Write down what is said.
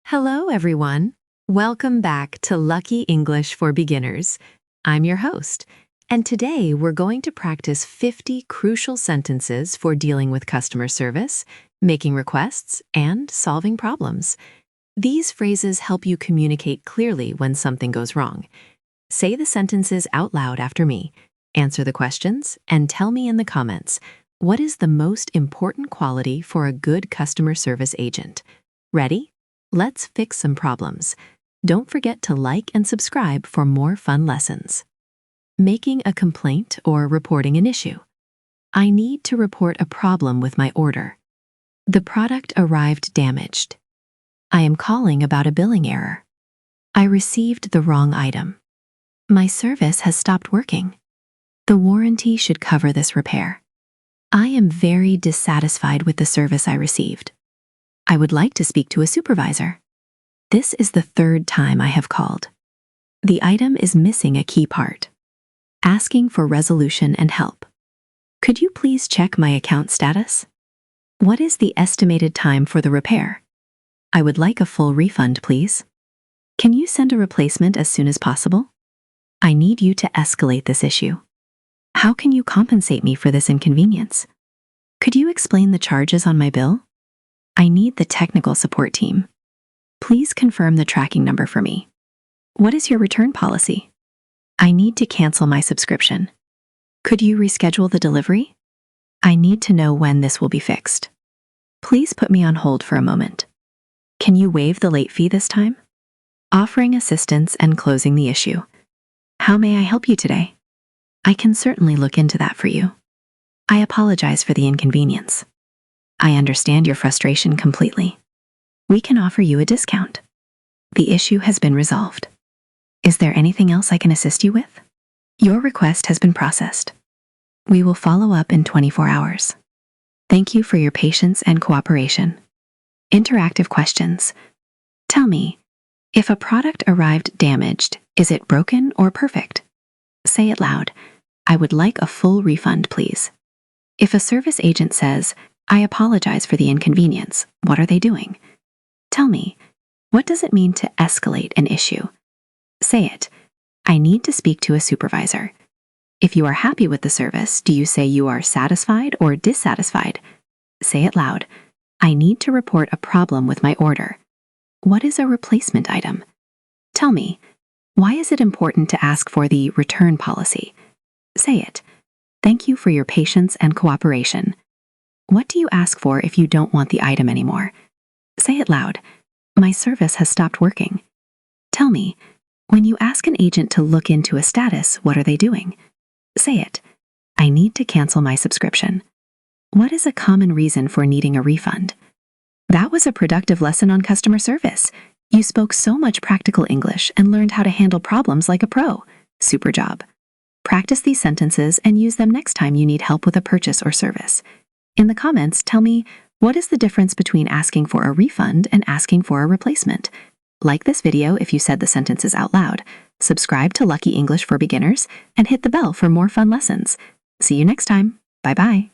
Hello, everyone. Welcome back to Lucky English for Beginners. I'm your host, and today we're going to practice 50 crucial sentences for dealing with customer service, making requests, and solving problems. These phrases help you communicate clearly when something goes wrong. Say the sentences out loud after me, answer the questions, and tell me in the comments, what is the most important quality for a good customer service agent? Ready? Let's fix some problems. Don't forget to like and subscribe for more fun lessons. Making a complaint or reporting an issue. I need to report a problem with my order. The product arrived damaged. I am calling about a billing error. I received the wrong item. My service has stopped working. The warranty should cover this repair. I am very dissatisfied with the service I received. I would like to speak to a supervisor. This is the third time I have called. The item is missing a key part. Asking for resolution and help. Could you please check my account status? What is the estimated time for the repair? I would like a full refund, please. Can you send a replacement as soon as possible? I need you to escalate this issue. How can you compensate me for this inconvenience? Could you explain the charges on my bill? I need the technical support team. Please confirm the tracking number for me. What is your return policy? I need to cancel my subscription. Could you reschedule the delivery? I need to know when this will be fixed. Please put me on hold for a moment. Can you waive the late fee this time? Offering assistance and closing the issue. How may I help you today? I can certainly look into that for you. I apologize for the inconvenience. I understand your frustration completely. We can offer you a discount. The issue has been resolved. Is there anything else I can assist you with? Your request has been processed. We will follow up in 24 hours. Thank you for your patience and cooperation. Interactive questions. Tell me, if a product arrived damaged, is it broken or perfect? Say it loud. I would like a full refund, please. If a service agent says, I apologize for the inconvenience, what are they doing? Tell me, what does it mean to escalate an issue? Say it. I need to speak to a supervisor. If you are happy with the service, do you say you are satisfied or dissatisfied? Say it loud. I need to report a problem with my order. What is a replacement item? Tell me, why is it important to ask for the return policy? Say it. Thank you for your patience and cooperation. What do you ask for if you don't want the item anymore? Say it loud. My service has stopped working. Tell me, when you ask an agent to look into a status, what are they doing? Say it. I need to cancel my subscription. What is a common reason for needing a refund? That was a productive lesson on customer service. You spoke so much practical English and learned how to handle problems like a pro. Super job. Practice these sentences and use them next time you need help with a purchase or service. In the comments, tell me, what is the difference between asking for a refund and asking for a replacement? Like this video if you said the sentences out loud, subscribe to Lucky English for Beginners, and hit the bell for more fun lessons. See you next time. Bye-bye.